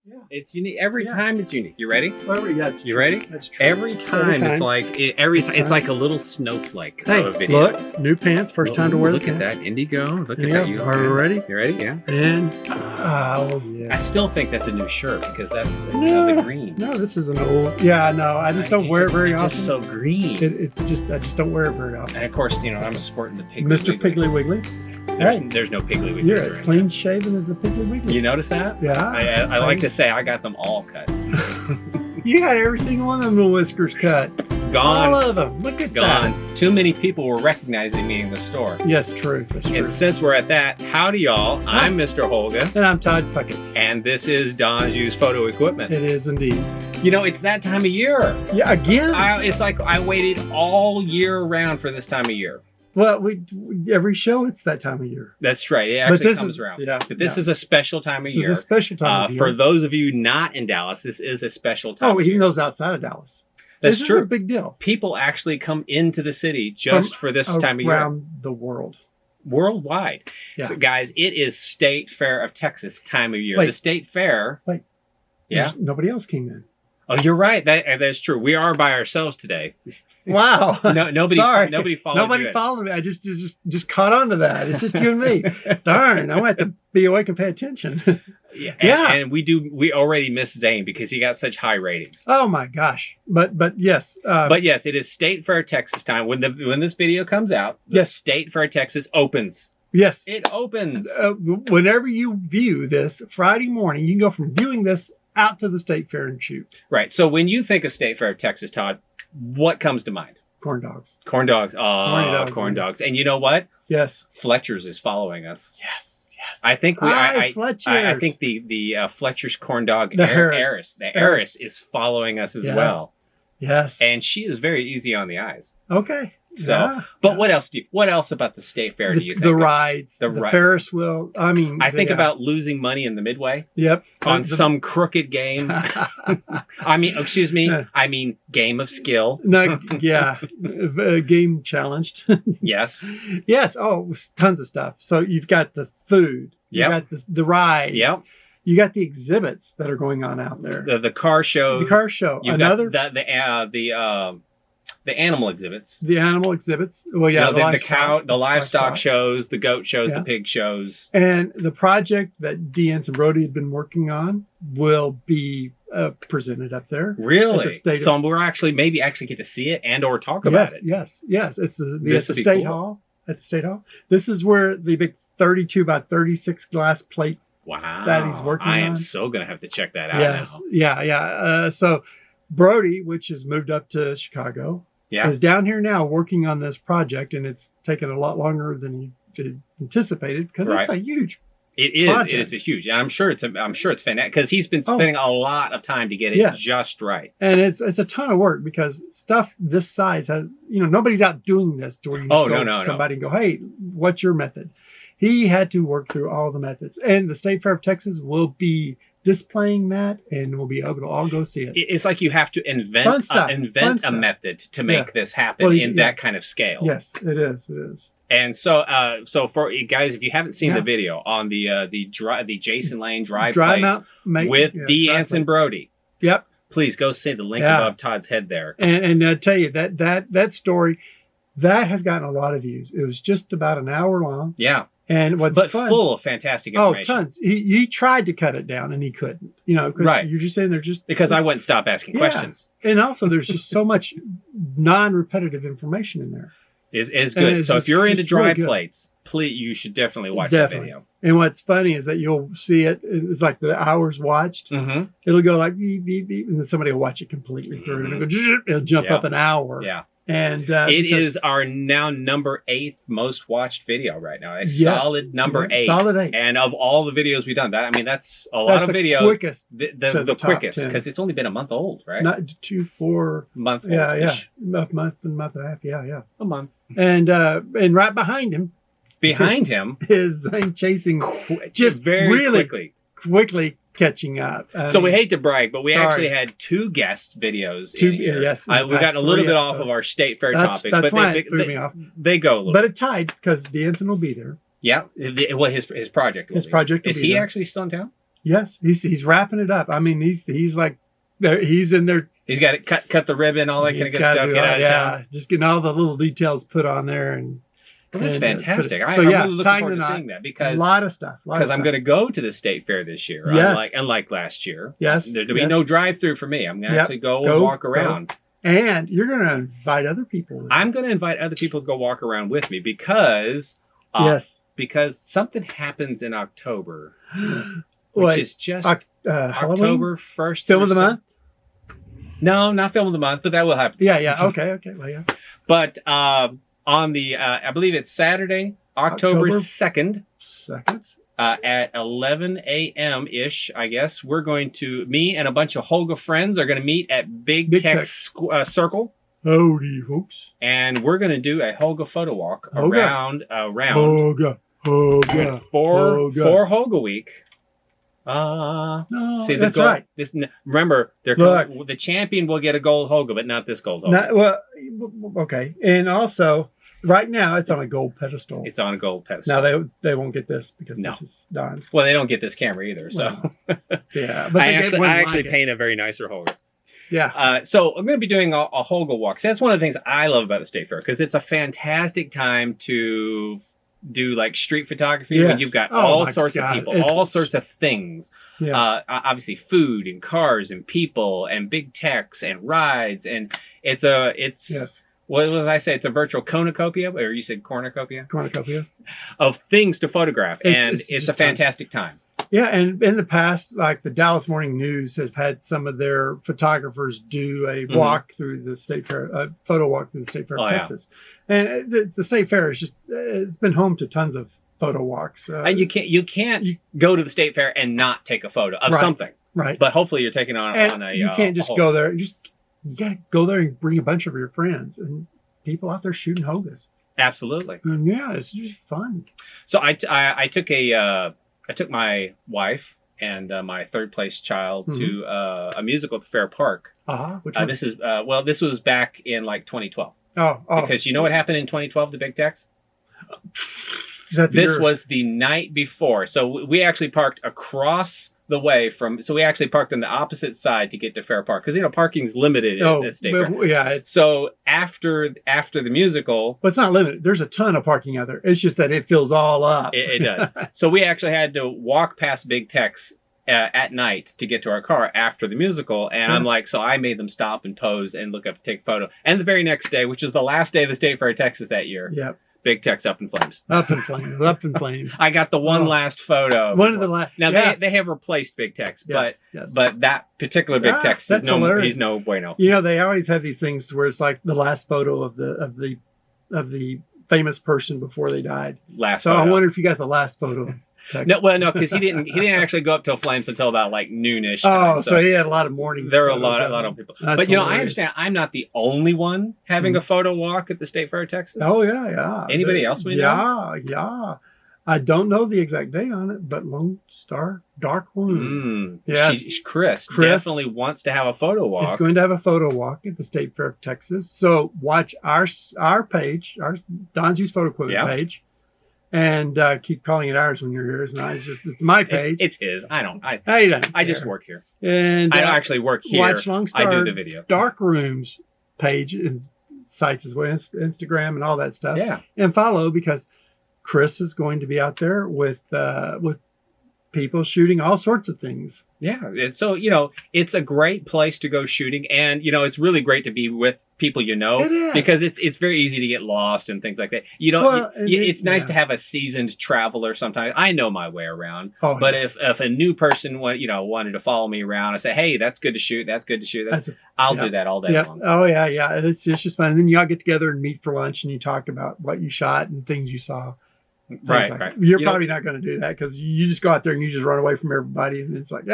Yeah. It's unique. Every time it's unique. You ready? You ready? That's true. Every time it's like it's like a little snowflake of a video. Look, new pants. First time to wear the pants. Look at that, Indigo. Look at that. Are we ready? You ready? Yeah. And oh yeah. I still think that's a new shirt because that's the green. No, this is an old. Yeah, no, I just don't wear it very often. It's just so green. It's just I just don't wear it very often. And of course, I'm sporting the Piggly Mr. Wiggly. Piggly Wiggly. There's no Piggly Wiggly. You're as clean shaven as a Piggly Wiggly. You notice that? Yeah. I like to say I got them all cut. You got every single one of them little whiskers cut. Gone. All of them. Look at Gone. Too many people were recognizing me in the store. Yes, true. That's true. And since we're at that, howdy y'all. I'm Mr. Holga. And I'm Todd Puckett. And this is Don's Used Photo Equipment. It is indeed. It's that time of year. Yeah, again? It's like I waited all year round for this time of year. Well, every show it's that time of year. That's right. It actually comes around. Yeah, but this is a special time of year. This is a special time of year. For those of you not in Dallas, this is a special time of year. Even those outside of Dallas. That's this true. Is a big deal. People actually come into the city just for this time of year. Around the world. Worldwide. Yeah. So, guys, it is State Fair of Texas time of year. Wait. The State Fair. Wait. Yeah. Nobody else came in. Oh, you're right. That's true. We are by ourselves today. Wow. Nobody Sorry. Nobody followed Nobody followed me. I just caught on to that. It's just you and me. Darn. I want to be awake and pay attention. Yeah. And we already miss Zane because he got such high ratings. Oh my gosh. But yes. But yes, it is State Fair Texas time. When this video comes out, the State Fair Texas opens. Yes. It opens. Whenever you view this Friday morning, you can go from viewing this out to the State Fair and shoot. Right. So when you think of State Fair of Texas, Todd, what comes to mind? Corn dogs. Corn dogs. Oh, corn dogs. And you know what? Yes. Fletcher's is following us. Yes. I think I think the Fletcher's corn dog heiress is following us as well. Yes. And she is very easy on the eyes. Okay. So, what else about the State Fair do you think? The rides, the Ferris wheel. I think about losing money in the midway. Yep. On some crooked game. Excuse me. I mean, game of skill. No, yeah. Game challenged. Yes. Yes. Oh, tons of stuff. So you've got the food. You got the rides. Yep. You got the exhibits that are going on out there. The car show. The car show. You've got the animal exhibits. The animal exhibits. Well, yeah, the livestock shows, the goat shows, the pig shows. And the project that Anson and Brody had been working on will be presented up there. Really? So we're actually get to see it and or talk about it. Yes. It's at the State Hall. At the State Hall. This is where the big 32 by 36 glass plate that he's working on. I am so going to have to check that out now. Yeah. So Brody, which has moved up to Chicago, is down here now working on this project, and it's taken a lot longer than he anticipated because it's a huge. It is. Project. It is a huge. I'm sure it's fantastic because he's been spending a lot of time to get it just right. And it's a ton of work because stuff this size has nobody's out doing this to where you just go to somebody and go, hey, what's your method? He had to work through all the methods, and the State Fair of Texas will be displaying that, and we'll be able to all go see it. It's like you have to invent a method to make this happen in that kind of scale. Yes, it is. It is. And so for guys, if you haven't seen the video on the Jason Lane dry plates with Anson Brody, please go see the link above Todd's head there. And I tell you that story that has gotten a lot of views. It was just about an hour long. Yeah. And full of fantastic information. Oh, tons. He tried to cut it down and he couldn't. Right. You're just saying because I wouldn't stop asking questions. And also there's just so much non-repetitive information in there. Is good. So if you're into dry plates, you should definitely watch that video. And what's funny is that you'll see it. It's like the hours watched. Mm-hmm. It'll go like beep, beep, beep, and then somebody will watch it completely through, and it'll jump up an hour. Yeah. And it is our now number 8 most watched video right now. A solid number 8. Solid 8. And of all the videos we've done, that's a lot of videos. Quickest the quickest because it's only been a month old, right? Not 4 month. Yeah. A month and a half. Yeah. A month. And right behind him. is chasing just very really quickly catching up. So we hate to brag, but we actually had 2 guest videos in here. Yes, we've gotten a little bit off of our State Fair topic. That's why it threw me off. They go a little but it tied because Anson will be there. Yeah. Well, his project will His project will Is be he there. actually still in town? Yes, he's wrapping it up. I mean, he's like, he's in there. He's got it cut the ribbon, all that kind of good stuff. Get out of town. Just getting all the little details put on there, and that's fantastic. I'm really looking forward to seeing that because a lot of stuff. Because I'm going to go to the state fair this year. Yes. Unlike last year. Yes. There'll be no drive-through for me. I'm going to actually go and walk around. And you're going to invite other people. I'm going to invite other people to go walk around with me because because something happens in October, which is just October 1st. Film of the month? No, not film of the month, but that will happen. Yeah. Okay. Well, yeah. But on the, I believe it's Saturday, October 2nd. At 11 a.m. ish, I guess, we're going to, me and a bunch of Holga friends are going to meet at Big Tech Circle. Howdy, folks. And we're going to do a Holga photo walk around Holga. For Holga Week. No, see, that's right. Remember, the champion will get a gold Holga, but not this gold Holga. Okay. And also, right now, it's on a gold pedestal. It's on a gold pedestal. Now, they won't get this because this is Don's. Well, they don't get this camera either. So, yeah. But I actually paint a very nicer Holga. Yeah. So I'm going to be doing a Holga walk. So that's one of the things I love about the State Fair because it's a fantastic time to do like street photography when you've got all sorts of people, all sorts of things. Yeah. Obviously food and cars and people and big techs and rides. And it's what did I say? It's a virtual cornucopia, or you said cornucopia? Cornucopia. Of things to photograph. It's a fantastic time. Yeah, and in the past, like the Dallas Morning News have had some of their photographers do a walk through the State Fair, a photo walk through the State Fair of Texas. Yeah. And the State Fair is it's been home to tons of photo walks. And you can't go to the State Fair and not take a photo of something. Right. But hopefully you're taking you can't just go there. You got to go there and bring a bunch of your friends and people out there shooting Holgas. Absolutely. And it's just fun. So I took my wife and my third place child to a musical at the Fair Park. Which one? This was back in like 2012. Oh. Because you know what happened in 2012 to Big Techs? This was the night before. So we actually parked across the way so we actually parked on the opposite side to get to Fair Park because parking's limited at State Fair. Yeah, so after the musical, well, it's not limited. There's a ton of parking out there. It's just that it fills all up. It does. So we actually had to walk past Big Techs at night to get to our car after the musical, and I'm like, so I made them stop and pose and look up to take a photo. And the very next day, which is the last day of the State Fair of Texas that year. Yep. Big Tech's up in flames. Up in flames. I got the last photo. One of the last. Now they have replaced Big Techs, but that particular Big Tech's he's no bueno. They always have these things where it's like the last photo of the famous person before they died. I wonder if you got the last photo. No, because he didn't actually go up till flames until about like noonish. So he had a lot of morning. There were a lot of people. But hilarious. I understand. I'm not the only one having a photo walk at the State Fair of Texas. Oh yeah. Anybody else we know? Yeah. I don't know the exact date on it, but Lone Star Dark Room. Yes, Chris definitely wants to have a photo walk. It's going to have a photo walk at the State Fair of Texas. So watch our page, our Don's Used Photo Equipment page. And keep calling it ours when you're here. It's not. It's my page. It's his. I don't. I just work here. And I don't actually work here. Watch Lone Star I do the video. Dark Rooms page and sites as well, Instagram and all that stuff. Yeah. And follow because Chris is going to be out there with people shooting all sorts of things. Yeah. So it's a great place to go shooting, and it's really great to be with people because it's very easy to get lost and things like that. It's nice to have a seasoned traveler sometimes. I know my way around, but if a new person wanted to follow me around, I say, hey, that's good to shoot. I'll do that all day long. Oh yeah. It's just fun. And then you all get together and meet for lunch and you talk about what you shot and things you saw. Right. You're probably not going to do that because you just go out there and you just run away from everybody and it's like,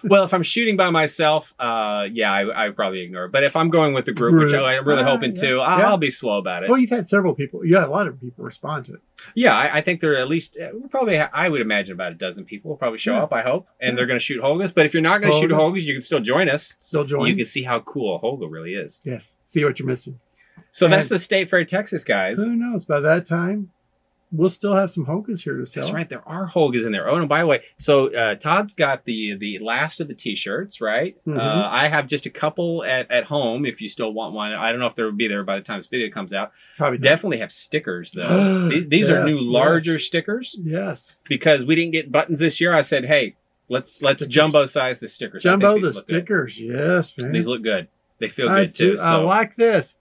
Well, if I'm shooting by myself, I probably ignore it. But if I'm going with the group, which I'm really hoping to, I'll be slow about it. Well, you've had several people. You had a lot of people respond to it. Yeah, I think there are at least, I would imagine about a dozen people will probably show up, I hope. And they're going to shoot Holgas. But if you're not going to shoot Holgas, you can still join us. You can see how cool a Holga really is. Yes. See what you're missing. So that's the State Fair of Texas, guys. Who knows? By that time, we'll still have some Holgas here to sell. That's right. There are Holgas in there. Oh, and by the way, so Todd's got the last of the T-shirts, right? Mm-hmm. I have just a couple at home if you still want one. I don't know if they'll be there by the time this video comes out. Probably definitely have stickers, though. These are new, larger stickers. Yes. Because we didn't get buttons this year, I said, hey, let's jumbo size the stickers. Jumbo the stickers. Yes, man. These look good. They feel good, too. I like this.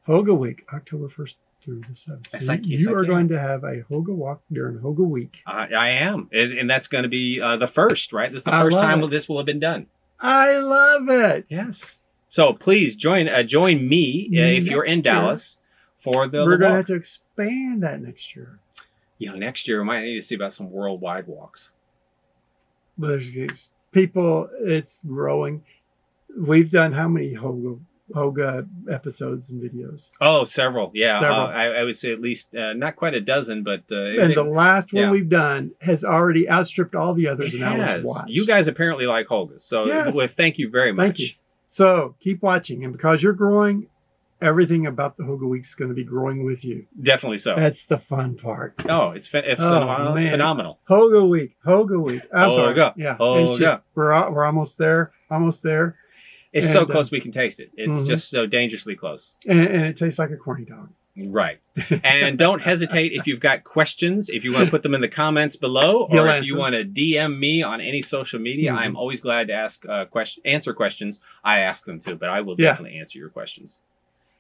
Holga Week, October 1st. Through the 7th. So you are going to have a Holga walk during Holga Week. I am. And that's going to be the first, right? This is the first time this will have been done. I love it. Yes. So please join me if you're in Dallas for the We're going to have to expand that next year. Next year we might need to see about some worldwide walks. But there's people, it's growing. We've done how many Holga episodes and videos? Oh, several. Yeah. Several. I would say at least not quite a dozen, but... and the last one we've done has already outstripped all the others in hours watched. You guys apparently like Holgas, so well, thank you very much. Thank you. So keep watching, and because you're growing, everything about the Holga Week is going to be growing with you. Definitely so. That's the fun part. Oh, it's phenomenal. Holga Week. I'm sorry. Yeah. It's just, we're almost there. It's so close we can taste it. It's just so dangerously close. And it tastes like a corny dog. Right. And don't hesitate if you've got questions, if you want to put them in the comments below, or if you want to DM me on any social media. I'm always glad to answer questions. I ask them too, but I will definitely answer your questions.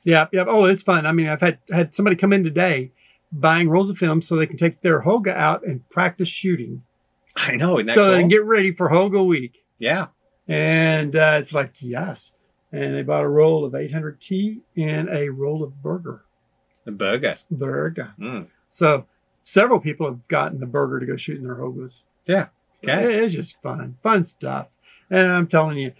Yeah. Oh, it's fun. I mean, I've had somebody come in today buying rolls of film so they can take their Holga out and practice shooting. I know. Isn't that so cool? they can get ready for Holga Week. Yeah. And it's like, yes. And they bought a roll of 800T and a roll of Bergger. The Bergger. Bergger. So several people have gotten the Bergger to go shoot in their Holgas. Yeah. Okay. It's just fun stuff. And I'm telling you,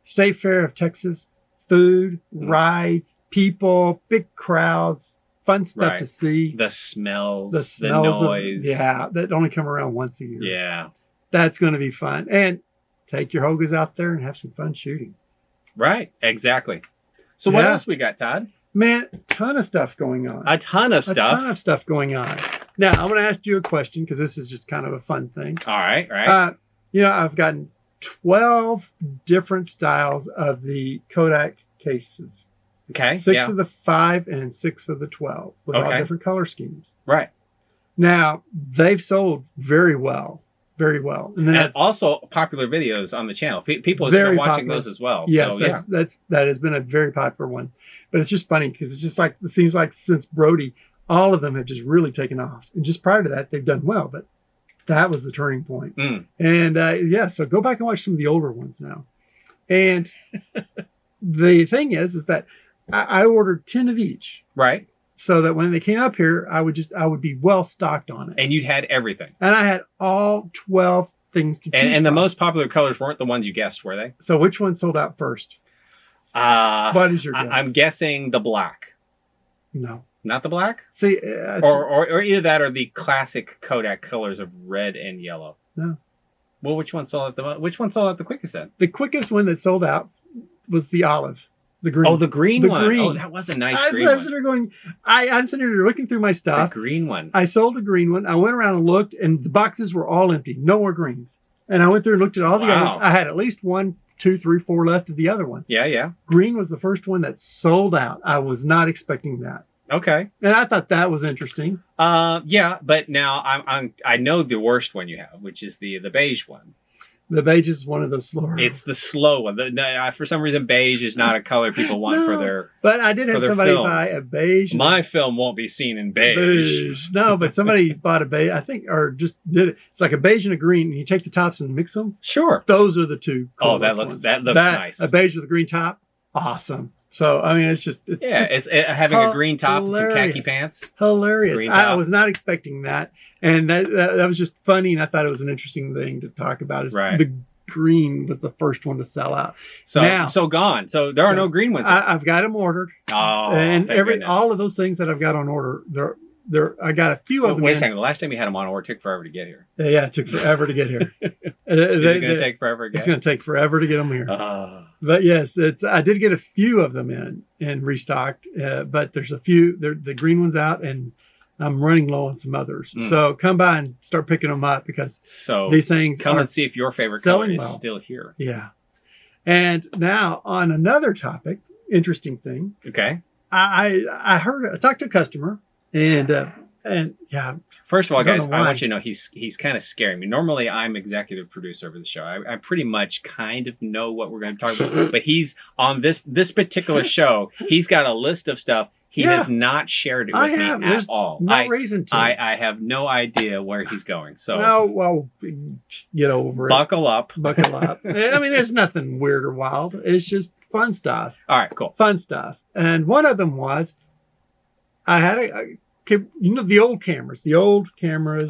State Fair of Texas, food, rides, people, big crowds, fun stuff to see. The smells, the noise. That only come around once a year. Yeah. That's going to be fun. And take your Holgas out there and have some fun shooting. Right. Exactly. So what else we got, Todd? Man, a ton of stuff going on. A ton of stuff going on. Now, I'm going to ask you a question because this is just kind of a fun thing. All right. I've gotten 12 different styles of the Kodak cases. Okay. 6 of the 5 and 6 of the 12 with all different color schemes. Right. Now, they've sold very well. Very well. And also popular videos on the channel. People are still watching those as well. Yes, so, that has been a very popular one. But it's just funny because it's just like, it seems like since Brody, all of them have just really taken off. And just prior to that, they've done well. But that was the turning point. And so go back and watch some of the older ones now. And the thing is that I ordered 10 of each. Right. So that when they came up here, I would be well stocked on it. And you'd had everything. And I had all 12 things to choose and the most popular colors weren't the ones you guessed, were they? So which one sold out first? What is your guess? I'm guessing the black. No. Not the black? See, or either that or the classic Kodak colors of red and yellow. No. Well, which one sold out the quickest then? The quickest one that sold out was the olive. The green. Oh, the green one. Oh, that was a nice green one. I'm sitting here looking through my stuff. The green one. I sold a green one. I went around and looked, and the boxes were all empty. No more greens. And I went through and looked at all the others. I had at least 1, 2, 3, 4 left of the other ones. Yeah. Green was the first one that sold out. I was not expecting that. Okay. And I thought that was interesting. Yeah, but now I know the worst one you have, which is the beige one. The beige is one of those slower. It's the slow one. For some reason, beige is not a color people want for their. But I did have somebody buy a beige. My film won't be seen in beige. No, but somebody bought a beige, I think, or just did it. It's like a beige and a green. And you take the tops and mix them. Sure. Those are the two. Oh, that looks nice. A beige with a green top. Awesome. So, I mean, it's having a green top and some khaki pants. Hilarious. I was not expecting that. And that was just funny. And I thought it was an interesting thing to talk about. The green was the first one to sell out. So gone. So there are no green ones. I've got them ordered. Oh, and all of those things that I've got on order, I got a few of them. Wait a second. The last time you had them on order, it took forever to get here. Yeah, it took forever to get here. Is it going to take forever to get? It's going to take forever to get them here. But yes, I did get a few of them in and restocked. But there's a few. The green one's out, and I'm running low on some others. So come by and start picking them up because these things come and see if your favorite color is still here. Yeah. And now on another topic, interesting thing. Okay. I talked to a customer and yeah. First of all, guys, I want you to know he's kind of scaring me. Normally, I'm executive producer over the show. I pretty much kind of know what we're going to talk about. But he's on this particular show. He's got a list of stuff. He has not shared it with me at all. No reason to. I have no idea where he's going. So, well, get over it. Buckle up. Buckle up. I mean, there's nothing weird or wild. It's just fun stuff. All right, cool. Fun stuff. And one of them was, I had the old cameras. Old cameras.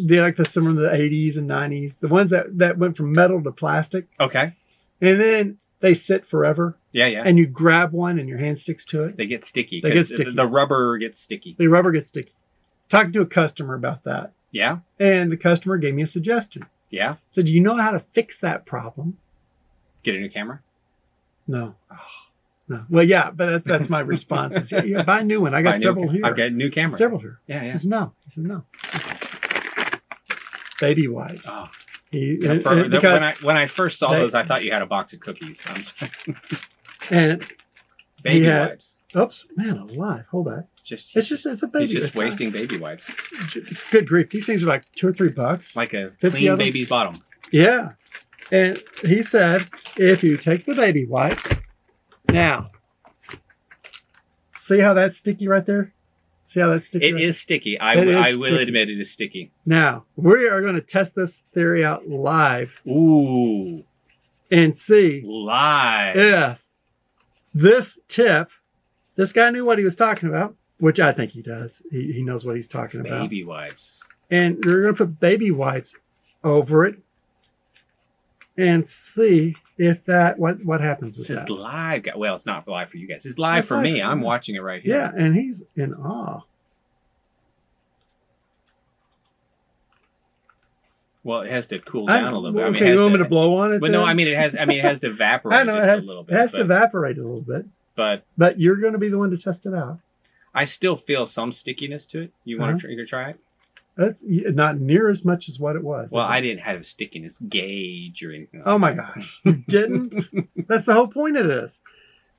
They like some of the 80s and 90s. The ones that went from metal to plastic. Okay. And then they sit forever. Yeah. And you grab one and your hand sticks to it. They get sticky. The rubber gets sticky. The rubber gets sticky. Talking to a customer about that. Yeah. And the customer gave me a suggestion. Yeah. So do you know how to fix that problem? Get a new camera? No. Oh. No. Well, yeah, but that's my response. Is, buy a new one. I got several here. I've got a new camera. Several here. Yeah. He says no. Baby wipes. Oh. When I first saw those, I thought you had a box of cookies. I'm sorry. And baby wipes. Oops, man alive. Hold on. It's a baby. He's just wasting baby wipes. Good grief. These things are like $2 or $3. Like a clean baby's bottom. Yeah. And he said, if you take the baby wipes, now, see how that's sticky right there? See how that's sticky? It is sticky. I will admit it is sticky. Now, we are going to test this theory out live. Ooh. And see. Live. If this tip, this guy knew what he was talking about, which I think he does. He knows what he's talking about. Baby wipes. And we're going to put baby wipes over it and see if what happens with that. This is live. Well, it's not live for you guys. It's live for me. I'm watching it right here. Yeah, and he's in awe. Well, it has to cool down a little bit. Okay, you want me to blow on it? But no, it has to evaporate just a little bit. It has to evaporate a little bit. But you're going to be the one to test it out. I still feel some stickiness to it. You want to try it? That's not near as much as what it was. Well, I didn't have a stickiness gauge or anything. Oh my gosh, you didn't? That's the whole point of this.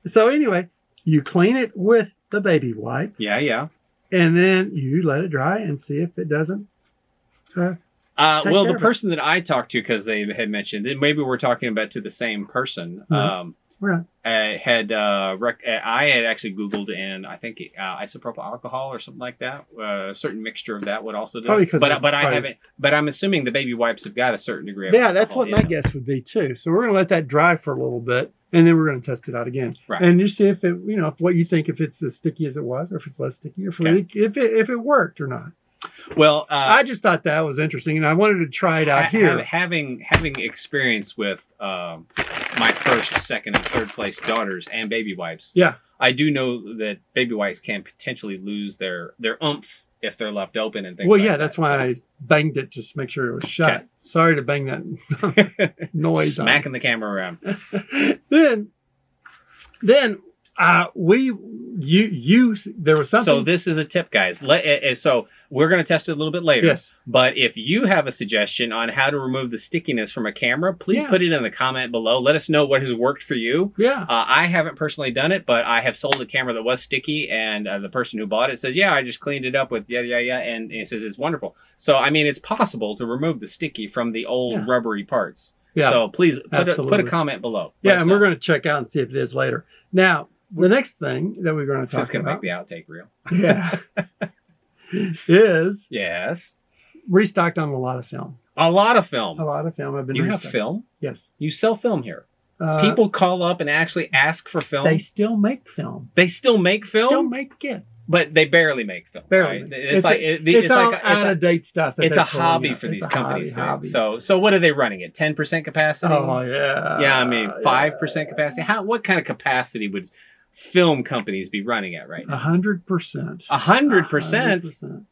So anyway, you clean it with the baby wipe. Yeah. And then you let it dry and see if it doesn't. Well, the person that I talked to, because they had mentioned that maybe we're talking about to the same person. I had actually Googled, and I think isopropyl alcohol or something like that. A certain mixture of that would also do it. But I haven't. But I'm assuming the baby wipes have got a certain degree of alcohol. That's what my guess would be too. So we're going to let that dry for a little bit, and then we're going to test it out again. Right. And you see if it, what you think, if it's as sticky as it was, or if it's less sticky, or if it worked or not. Well, I just thought that was interesting, and I wanted to try it out here. Having experience with my first, second, and third place daughters and baby wipes, I do know that baby wipes can potentially lose their oomph if they're left open and things. Well, yeah, that's why I banged it just to make sure it was shut. Okay. Sorry to bang that noise. Smacking the camera around. Then there was something. So this is a tip, guys. So we're going to test it a little bit later. Yes. But if you have a suggestion on how to remove the stickiness from a camera, please put it in the comment below. Let us know what has worked for you. Yeah. I haven't personally done it, but I have sold a camera that was sticky, and the person who bought it says, "Yeah, I just cleaned it up with and it says it's wonderful." So I mean, it's possible to remove the sticky from the old rubbery parts. Yeah. So please put a comment below. Yeah, and we're going to check out and see if it is later. Now, the next thing that we're going to talk about. This is going to make the outtake real. Yeah. is restocked on a lot of film. A lot of film. I've been. You have film? Yes. You sell film here. People call up and actually ask for film. They still make film. Still make it. But they barely make film. Barely. Right? It's out of date stuff. It's a hobby for these companies. So what are they running at? 10% capacity? Oh yeah. Yeah, I mean 5% capacity. What kind of capacity would film companies be running at right now? 100%. 100%.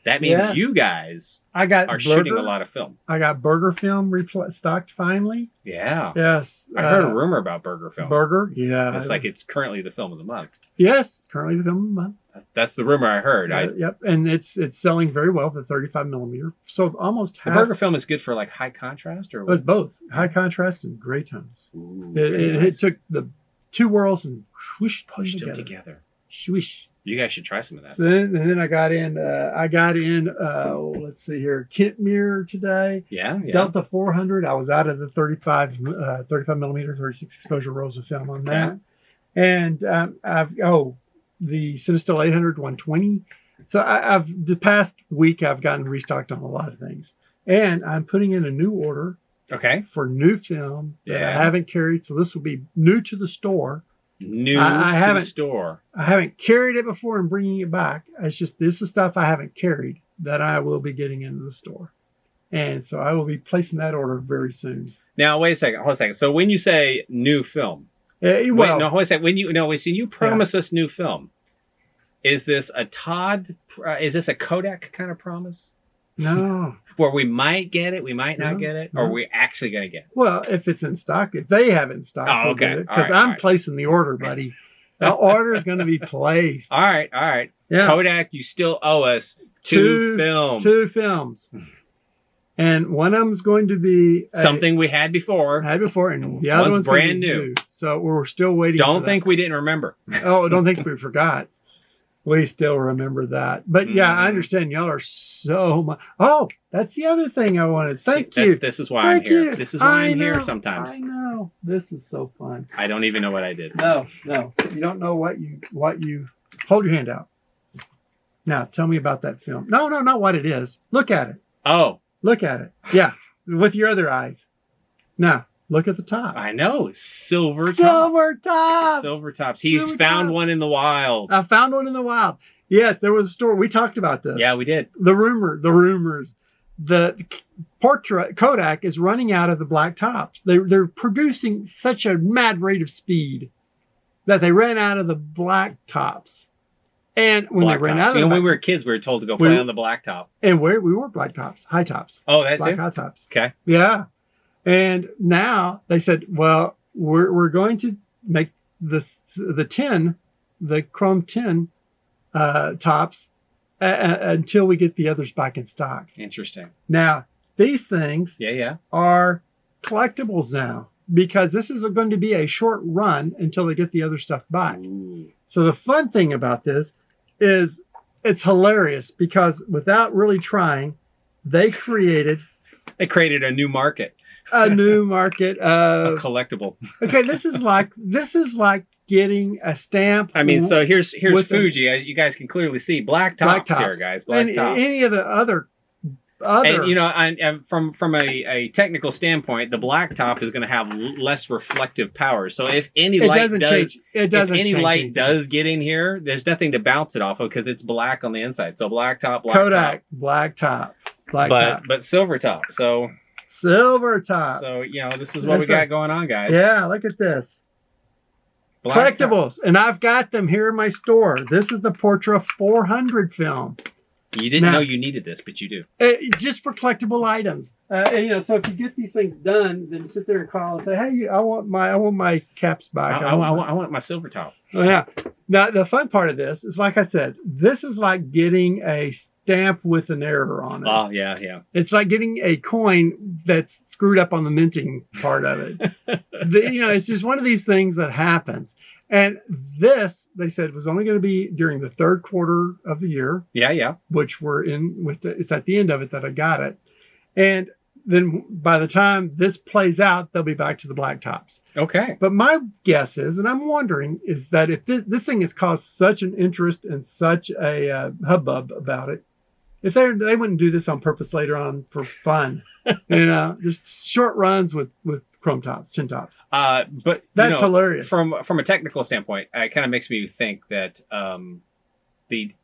That means you guys are shooting a lot of film. I got Bergger film stocked finally. Yeah. Yes. I heard a rumor about Bergger film. Bergger, yeah. It's like it's currently the film of the month. Yes, currently the film of the month. That's the rumor I heard. Yep, and it's selling very well, the 35 millimeter. So almost half. The Bergger film is good for like high contrast, or it's both high contrast and gray tones. Ooh, it took the two whirls and pushed them together. Swish. You guys should try some of that. And then I got in. Let's see here, Kent mirror today. Yeah. Delta 400. I was out of the 35 millimeter, 36 exposure rolls of film on that. And the Cinestill 800 120. So the past week I've gotten restocked on a lot of things, and I'm putting in a new order. Okay. For new film that I haven't carried, so this will be new to the store. The store. I haven't carried it before and bringing it back. It's just this is stuff I haven't carried that I will be getting into the store, and so I will be placing that order very soon. Now wait a second. Hold a second. So when you say new film, wait a second. When you promise us new film, is this a Is this a Kodak kind of promise? No. Where we might get it, we might not get it, or are we actually going to get it? Well, if it's in stock, if they have it in stock, okay. Because I'm placing the order, buddy. The order is going to be placed. All right. Yeah. Kodak, you still owe us two films. 2 films. And one of them is going to be something we had before. And the other one's brand new. So we're still waiting. Don't think we didn't remember. Don't think we forgot. We still remember that. But yeah, I understand y'all are so much. Oh, that's the other thing I wanted. Thank you. This is why I'm here. This is why I'm here sometimes. I know. This is so fun. I don't even know what I did. No. You don't know what you hold your hand out. Now tell me about that film. No, not what it is. Look at it. Oh. Look at it. Yeah. With your other eyes. Now. Look at the top. I know. Silver tops. He's found one in the wild. I found one in the wild. Yes, there was a story. We talked about this. Yeah, we did. The rumors. The portrait Kodak is running out of the black tops. They're producing such a mad rate of speed that they ran out of the black tops. And when they ran out of when we were kids, we were told to go play on the black top. And we were black tops, high tops. Oh, that's black it? high tops. Okay. Yeah. And now they said, well, we're going to make the chrome tin tops until we get the others back in stock. Interesting. Now, these things are collectibles now because this is going to be a short run until they get the other stuff back. Ooh. So the fun thing about this is it's hilarious because without really trying, they created a new market. A new market of a collectible. Okay, this is like getting a stamp. I mean, so here's Fuji, as you guys can clearly see, black tops here, guys. Black tops. Any of the other. And from a technical standpoint, the black top is going to have less reflective power. So if any light does get in here, there's nothing to bounce it off of because it's black on the inside. So black top, Kodak, black top, but silver top. So. Silver top. So, this is what we got going on, guys. Yeah, look at this. Black collectibles. Top. And I've got them here in my store. This is the Portra 400 film. You didn't know you needed this, but you do. Just for collectible items. So if you get these things done, then sit there and call and say, hey, I want my caps back. I want my silver top. Oh, yeah. Now, the fun part of this is, like I said, this is like getting a stamp with an error on it. Oh, yeah. It's like getting a coin that's screwed up on the minting part of it. It's just one of these things that happens. And this, they said, was only going to be during the third quarter of the year. Yeah. Which we're in with it's at the end of it that I got it. And then by the time this plays out, they'll be back to the black tops. Okay. But my guess is, and I'm wondering, is that if this thing has caused such an interest and such a hubbub about it, if they wouldn't do this on purpose later on for fun, just short runs with chrome tops, tin tops. But that's hilarious. From a technical standpoint, it kind of makes me think that the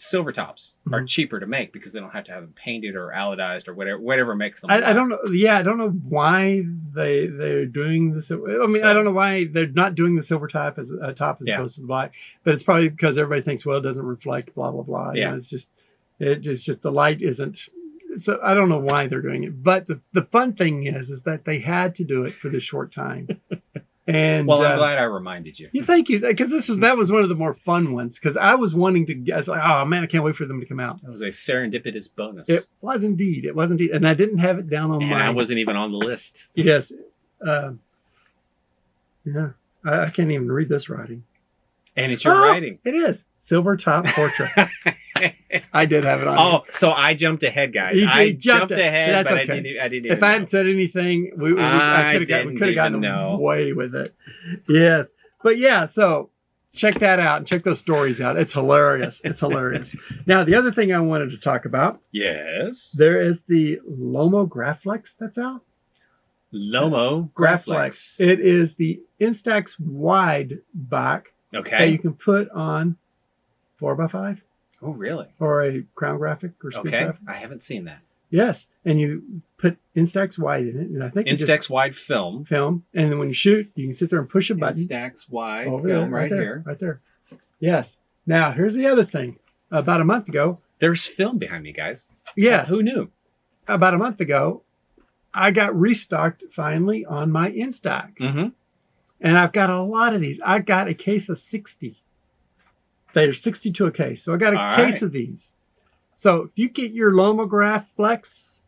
silver tops are cheaper to make because they don't have to have them painted or anodized or whatever makes them. I don't know. Yeah, I don't know why they're doing this. I mean, I don't know why they're not doing the silver top as opposed to the black. But it's probably because everybody thinks, well, it doesn't reflect, blah blah blah. Yeah, it's just the light isn't. So I don't know why they're doing it. But the fun thing is that they had to do it for this short time. And well, I'm glad I reminded you. Yeah, thank you, because that was one of the more fun ones. Because I was wanting to. I was like, oh man, I can't wait for them to come out. That was a serendipitous bonus. It was indeed. It was indeed, and I didn't have it down on and I wasn't even on the list. Yes. Yeah, I can't even read this writing. And it's your writing. It is silver top portrait. I did have it on. Oh, so I jumped ahead, guys. I jumped ahead, that's but okay. I didn't. If I hadn't said anything, we could have gotten away with it. Yes, but yeah. So check that out and check those stories out. It's hilarious. It's hilarious. Now, the other thing I wanted to talk about. Yes. There is the LomoGraflok that's out. LomoGraflok. It is the Instax wide back. Okay. That you can put on 4x5. Oh, really? Or a Crown Graphic or Speed Graphic. I haven't seen that. Yes, and you put Instax wide in it, and I think Instax wide film, and then when you shoot, you can sit there and push a button. Instax wide over film there, right there. Yes. Now here's the other thing. About a month ago, there's film behind me, guys. Yes. Who knew? About a month ago, I got restocked finally on my Instax. Mm-hmm. And I've got a lot of these. I got a case of 60. There's 62 a case. So I got a case of these. So if you get your LomoGraflok,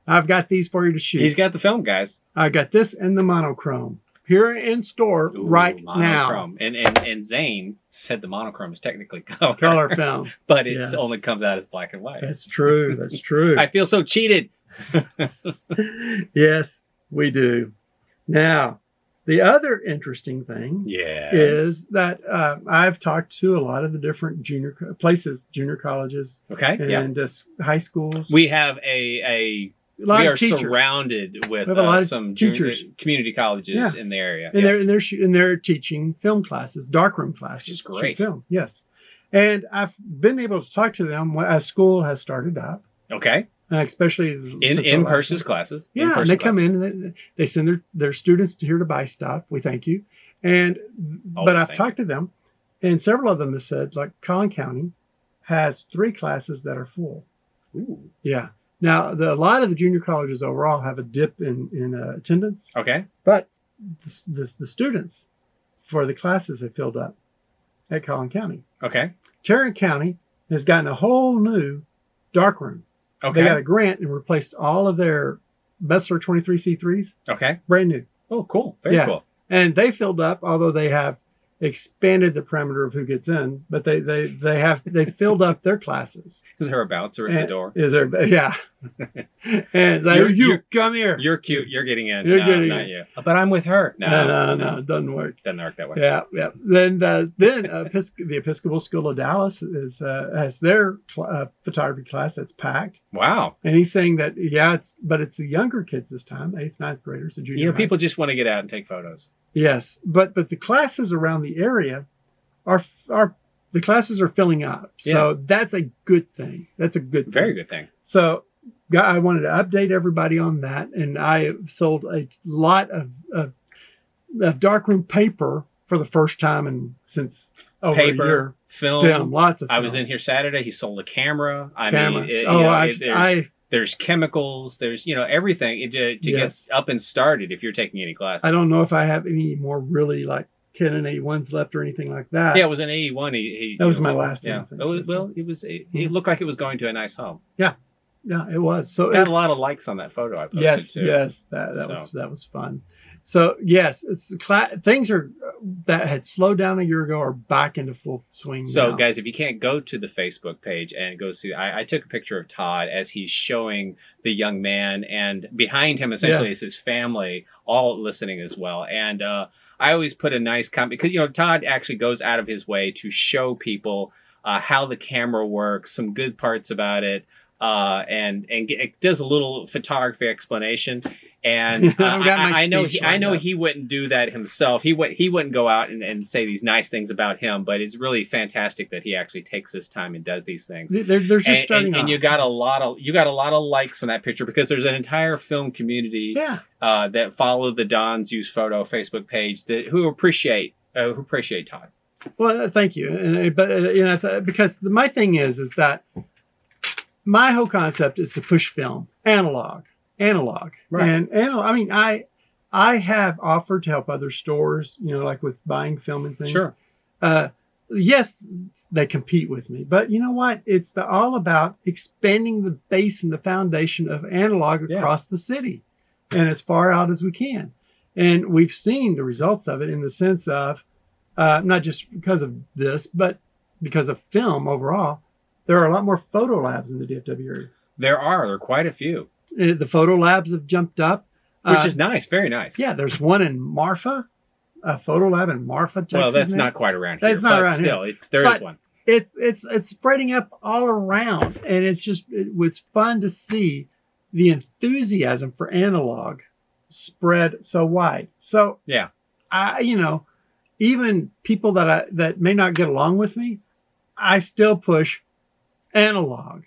I've got these for you to shoot. He's got the film, guys. I got this and the monochrome here in store right monochrome. now. And Zane said the monochrome is technically color. Color film. But it only comes out as black and white. That's true. That's true. I feel so cheated. Yes, we do. Now, the other interesting thing is that I've talked to a lot of the different junior colleges, and high schools. We have we are surrounded with some teachers, community colleges in the area, and they're teaching film classes, darkroom classes, which is great. Film, yes, and I've been able to talk to them as school has started up. Okay. Especially in-person classes. Yeah, and they come in and they send their students here to buy stuff. We thank you. But I've talked to them, and several of them have said, like, Collin County has 3 classes that are full. Ooh. Yeah. Now, a lot of the junior colleges overall have a dip in attendance. Okay. But the students for the classes have filled up at Collin County. Okay. Tarrant County has gotten a whole new darkroom. Okay. They got a grant and replaced all of their Bessler 23C3s. Okay. Brand new. Oh, cool. Very cool. And they filled up, although they have expanded the perimeter of who gets in, but they filled up their classes. Is there a bouncer at the door? Is there? Yeah. And like, you come here. You're cute. You're getting in. You're getting not in. You. But I'm with her. No, it doesn't work. Doesn't work that way. Yeah. Then the Episcopal School of Dallas has their photography class that's packed. Wow. And he's saying that it's the younger kids this time, 8th, 9th graders, the junior. People just want to get out and take photos. Yes, but the classes around the area are the classes are filling up. So that's a good thing. That's a good thing. Very good thing. So I wanted to update everybody on that, and I sold a lot of darkroom paper for the first time since over a year. Film, lots of film. I was in here Saturday. He sold a camera. There's chemicals, there's, everything to get up and started if you're taking any classes. I don't know if I have any more really like Canon A1s left or anything like that. Yeah, it was an A1. That was my last one. Yeah. It looked like it was going to a nice home. Yeah. Yeah, it was. So it got a lot of likes on that photo I posted too. Yes, that was fun. So yes, things that had slowed down a year ago are back into full swing. So now. Guys, if you can't go to the Facebook page and go see, I took a picture of Todd as he's showing the young man, and behind him essentially is his family, all listening as well. And I always put a nice comment because Todd actually goes out of his way to show people how the camera works, some good parts about it. And it does a little photography explanation, and I know he wouldn't do that himself. He wouldn't go out and say these nice things about him, but it's really fantastic that he actually takes this time and does these things. They're just starting off. And you got a lot of likes on that picture because there's an entire film community that follow the Don's Use Photo Facebook page who appreciate Todd. Well, thank you, but because my thing is that. My whole concept is to push film, analog, right? And I have offered to help other stores, like with buying film and things. Sure. Yes, they compete with me, but you know what? It's all about expanding the base and the foundation of analog across the city and as far out as we can. And we've seen the results of it in the sense of not just because of this, but because of film overall. There are a lot more photo labs in the DFW area. There are quite a few. The photo labs have jumped up. Which is nice, very nice. Yeah, there's one in Marfa. A photo lab in Marfa, Texas. Well, that's not quite around here. That's not around still, here. There is one. It's spreading up all around, and it's fun to see the enthusiasm for analog spread so wide. So yeah, even people that may not get along with me, I still push analog.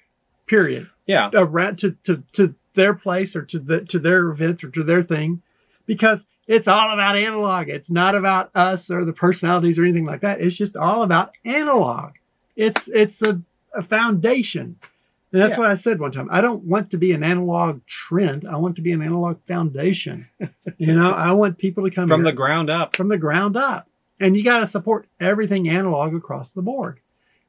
Period. Yeah. Around to their place or to their event or to their thing, because it's all about analog. It's not about us or the personalities or anything like that. It's just all about analog. It's a foundation. And that's what I said one time. I don't want to be an analog trend. I want to be an analog foundation. I want people to come from the ground up. From the ground up. And you got to support everything analog across the board.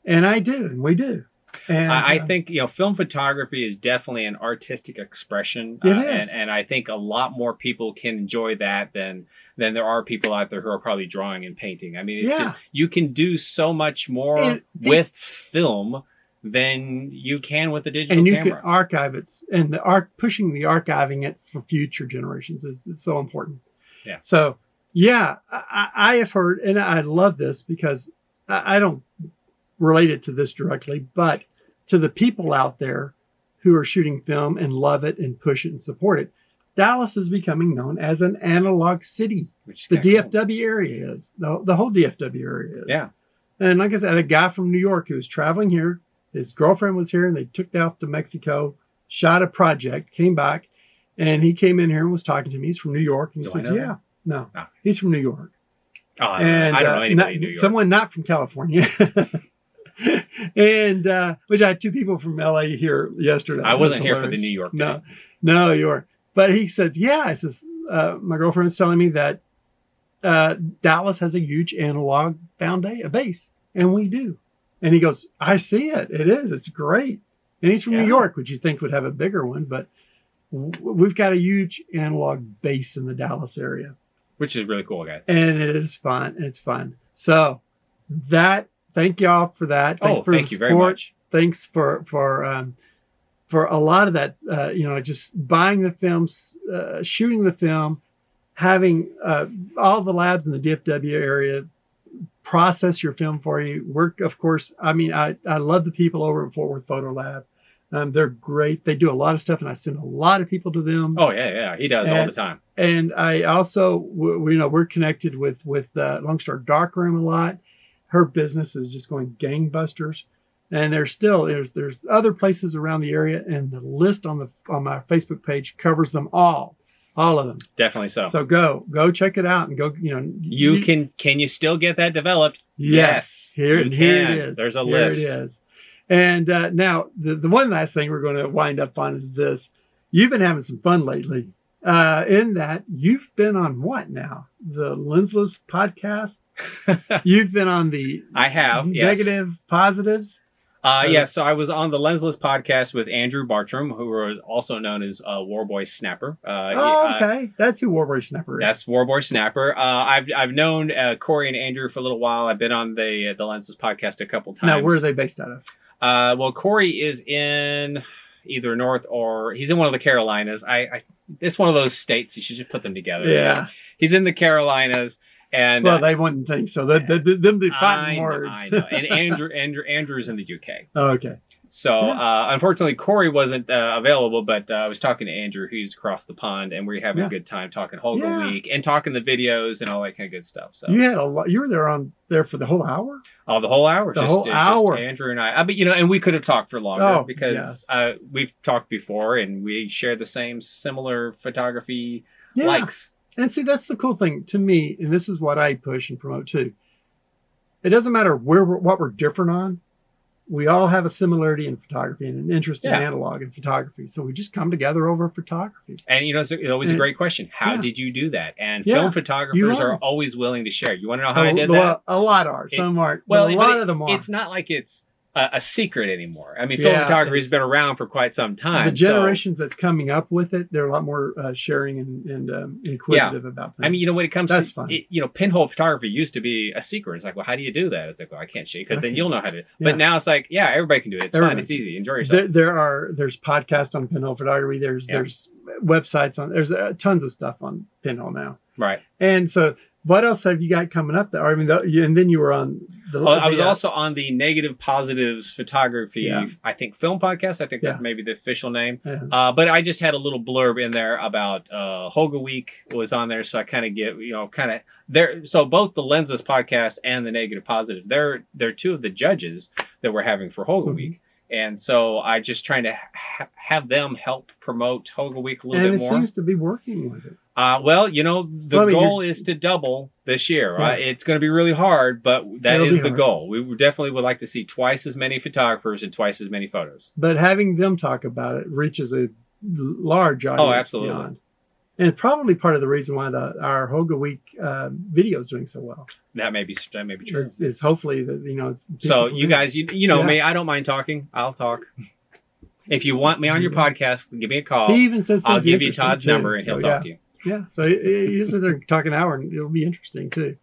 And I do, and we do. And I think film photography is definitely an artistic expression, it is. And I think a lot more people can enjoy that than there are people out there who are probably drawing and painting. I mean, it's just you can do so much more with film than you can with a digital camera. And you can archive it, and pushing the archiving it for future generations is so important. Yeah. So I have heard, and I love this because I don't relate it to this directly, but to the people out there who are shooting film and love it and push it and support it, Dallas is becoming known as an analog city. The DFW area is. The whole DFW area is. Yeah. And like I said, a guy from New York who was traveling here, his girlfriend was here, and they took off to Mexico, shot a project, came back, and he came in here and was talking to me. He's from New York. And he says, no, he's from New York. Oh, and I don't know anybody in New York. Someone not from California. And which I had two people from LA here yesterday. I wasn't here for the New York day. No, you were. But he said, I says, my girlfriend was telling me that Dallas has a huge analog foundation, a base, and we do. And he goes, I see it. It is. It's great. And he's from New York, which you think would have a bigger one, but we've got a huge analog base in the Dallas area. Which is really cool, guys. And it is fun. It's fun. So thank y'all for that. Thank you very much. Thanks for a lot of that, just buying the films, shooting the film, having all the labs in the DFW area process your film for you. Work, of course. I mean, I love the people over at Fort Worth Photo Lab. They're great. They do a lot of stuff, and I send a lot of people to them. Oh, yeah. He does all the time. And I also, we're connected with Lone Star Darkroom a lot. Her business is just going gangbusters. And there's other places around the area, and the list on my Facebook page covers them all of them. Definitely so. So go check it out and go. Can you still get that developed? Yes. Here it is. There's a list. Here it is. And now the one last thing we're going to wind up on is this. You've been having some fun lately. In that you've been on what now? The Lensless Podcast. You've been on the negative positives. So I was on the Lensless Podcast with Andrew Bartram, who was also known as Warboy Snapper. Okay. That's who Warboy Snapper is. That's Warboy Snapper. I've known Corey and Andrew for a little while. I've been on the Lensless Podcast a couple times. Now, where are they based out of? Well, Corey is in either North or he's in one of the Carolinas. It's one of those states. You should just put them together. Yeah. He's in the Carolinas. And they wouldn't think so. Them be fighting words. I know. And Andrew's in the UK. Oh, okay. So unfortunately, Corey wasn't available, but I was talking to Andrew, who's across the pond, and we were having a good time talking Holga Week and talking the videos and all that kind of good stuff. So you had a lot. You were there for the whole hour. Oh, the whole hour. The whole hour. Just Andrew and I. But and we could have talked for longer because we've talked before and we share the similar photography likes. And see, that's the cool thing to me, and this is what I push and promote too. It doesn't matter what we're different on. we all have a similarity in photography and an interest in analog and photography. So we just come together over photography. And, it's always a great question. How did you do that? And film photographers are always willing to share. You want to know how I did that? A lot are. Some aren't. Well, a lot of them are. It's not like it's a secret anymore. I mean, film photography has been around for quite some time. The generations that's coming up with it, they're a lot more sharing and inquisitive about things. I mean, when it comes that's to, fun. Pinhole photography used to be a secret. It's like, well, how do you do that? It's like, well, I can't show you because then you'll know how to. But now it's like, everybody can do it. It's fun. It's easy. Enjoy yourself. There's podcasts on pinhole photography. There's websites on. There's tons of stuff on pinhole now. Right. And so, what else have you got coming up there? I mean, and then you were on the. I was also on the Negative Positives Photography, I think, film podcast. I think that's maybe the official name. Yeah. But I just had a little blurb in there about Holga Week was on there, so I kind of get there. So both the Lensless Podcast and the Negative Positives, they're two of the judges that we're having for Holga Week. And so I just trying to have them help promote Holga Week a little bit more. And it seems to be working with it. Well, the goal is to double this year. Right? It's going to be really hard, but that is the goal. We definitely would like to see twice as many photographers and twice as many photos. But having them talk about it reaches a large audience. Oh, absolutely. Beyond. And probably part of the reason why our Holga Week video is doing so well. That may be true. Is hopefully that it's. So you guys, you know me. I don't mind talking. I'll talk. If you want me on your podcast, give me a call. He even says I'll give you Todd's number and he'll talk to you. Yeah. So you sit there and talk an hour, and it'll be interesting too.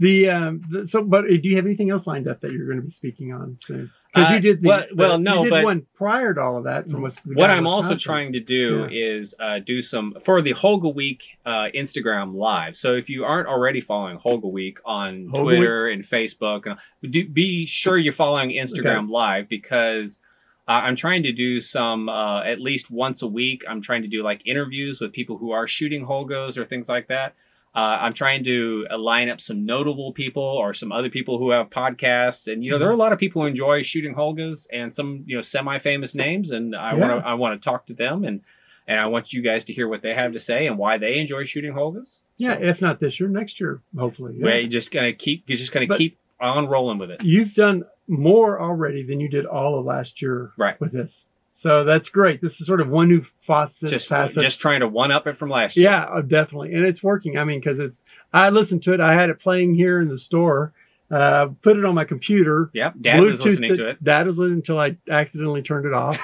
But do you have anything else lined up that you're going to be speaking on soon? Because you did one prior to all of that. From what I'm also trying to do is do some for the Holga Week Instagram Live. So if you aren't already following Holga Week on Twitter and Facebook, be sure you're following Instagram Live because I'm trying to do some at least once a week. I'm trying to do like interviews with people who are shooting Holgas or things like that. I'm trying to line up some notable people or some other people who have podcasts. And, there are a lot of people who enjoy shooting Holgas and some, semi-famous names. And I want to talk to them and I want you guys to hear what they have to say and why they enjoy shooting Holgas. Yeah. So, if not this year, next year, hopefully. Yeah. You're just going to keep on rolling with it. You've done more already than you did all of last year with this. So that's great. This is sort of one new facet. Just trying to one-up it from last year. Yeah, definitely. And it's working. I mean, because I listened to it. I had it playing here in the store. Put it on my computer. Yep, Dad was listening to it. Dad was listening until I accidentally turned it off.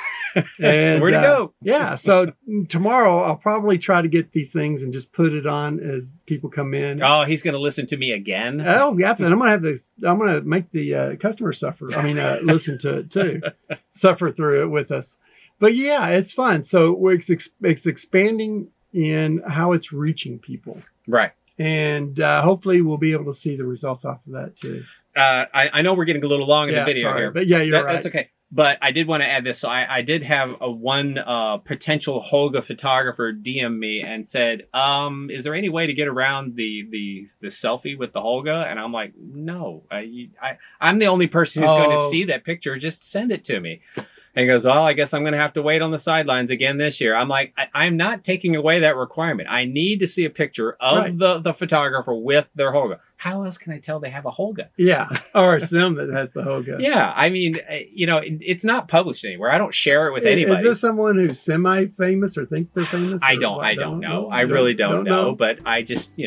And where'd it go? Yeah, so tomorrow I'll probably try to get these things and just put it on as people come in. Oh, he's going to listen to me again? Oh, yeah. And I'm going to make the customer suffer. I mean, listen to it too. Suffer through it with us. But yeah, it's fun. So it's expanding in how it's reaching people. Right. And hopefully we'll be able to see the results off of that too. I know we're getting a little long in the video here. But yeah, you're right. That's okay. But I did want to add this. So I did have one potential Holga photographer DM me and said, is there any way to get around the selfie with the Holga? And I'm like, no. I'm the only person who's going to see that picture. Just send it to me. And he goes, well, I guess I'm going to have to wait on the sidelines again this year. I'm like, I'm not taking away that requirement. I need to see a picture of the photographer with their Holga. How else can I tell they have a Holga? Yeah, or it's them that has the Holga. Yeah, I mean, it's not published anywhere. I don't share it with anybody. Is this someone who's semi-famous or think they're famous? I don't know. I really don't know. But I just, he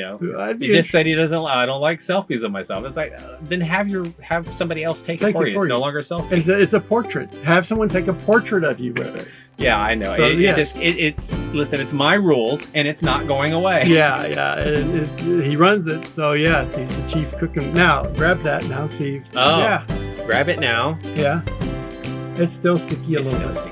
just said he doesn't. I don't like selfies of myself. It's like, then have somebody else take it for you. It's no longer a selfie. It's a portrait. Have someone take a portrait of you with it. Yeah, I know. So, it's my rule, and it's not going away. Yeah. He runs it, so yes, he's the chief cook. Now, grab that now, Steve. Oh, yeah. Grab it now. Yeah. It's still sticky a little bit.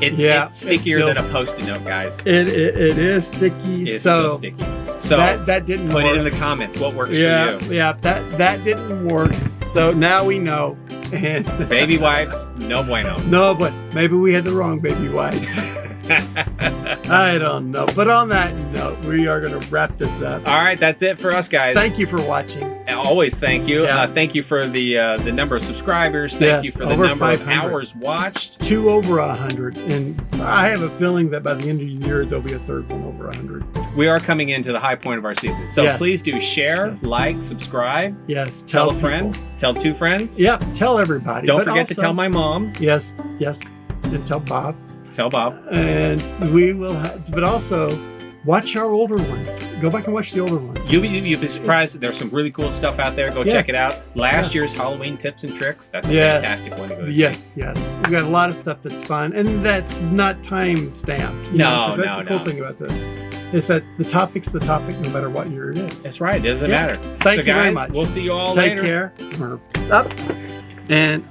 It's stickier than a Post-it note, guys. It is sticky. It's still sticky. So that didn't work. Put it in the comments. What works for you? Yeah, that didn't work. So now we know. And baby wipes, no bueno. No, but maybe we had the wrong baby wipes. I don't know. But on that note, we are going to wrap this up. All right, that's it for us, guys. Thank you for watching. Always thank you. Yeah. Thank you for the number of subscribers. Thank you for the number of hours watched. 2 over 100. And I have a feeling that by the end of the year, there'll be a third one over 100. We are coming into the high point of our season. So please do share, like, subscribe. Yes. Tell a friend. Tell 2 friends. Yep. Tell everybody. Don't forget to tell my mom. Yes. Yes. And tell Bob. Tell Bob. And we will but also watch our older ones. Go back and watch the older ones. You'll be surprised. There's some really cool stuff out there. Go check it out. Last year's Halloween tips and tricks. That's a fantastic one to go see. Yes. We've got a lot of stuff that's fun. And that's not time stamped. No. That's the cool thing about this. Is that the topic's the topic no matter what year it is. That's right. It doesn't matter. Thank you very much. We'll see you all later. Take care. We're up. And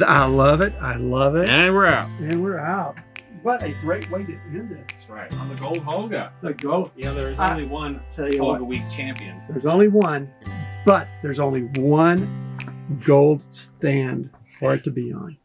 I love it. And we're out. What a great way to end it. That's right. On the gold Holga. The gold. There's only one Holga Week champion. There's only one, but there's only one gold stand for it to be on.